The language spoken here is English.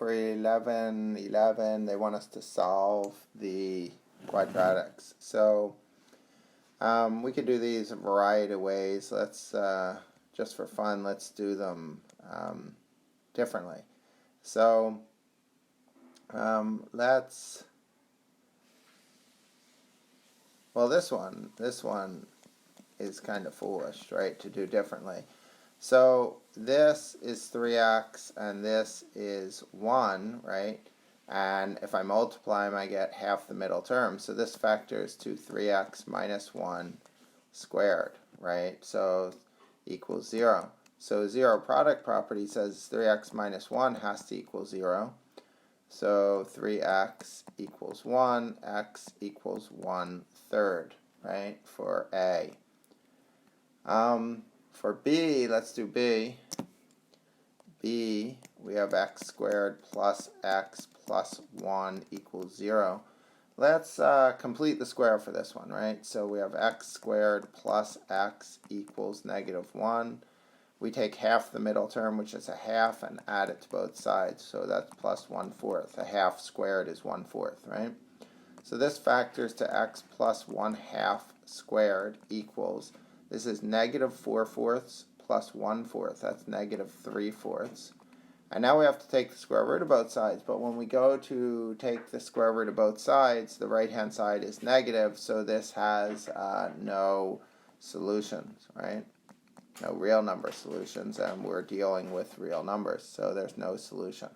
for 11, 11, they want us to solve the quadratics. So we could do these a variety of ways. Let's, just for fun, let's do them differently. So let's, well, this one is kind of foolish, right, to do differently. So this is 3x and this is 1, right? And if I multiply them, I get half the middle term. So this factors to 3x minus 1 squared, right? So equals 0. So zero product property says 3x minus 1 has to equal 0. So 3x equals 1, x equals 1/3, right, for A. For B, let's do B. B, we have x squared plus x plus 1 equals 0. Let's complete the square for this one, right? So we have x squared plus x equals -1. We take half the middle term, which is a half, and add it to both sides. So that's plus 1/4. A half squared is 1/4, right? So this factors to x plus 1/2 squared equals, this is -4/4 plus 1/4. That's -3/4. And now we have to take the square root of both sides. But when we go to take the square root of both sides, the right-hand side is negative, so this has no solutions, right? No real number solutions, and we're dealing with real numbers, so there's no solution.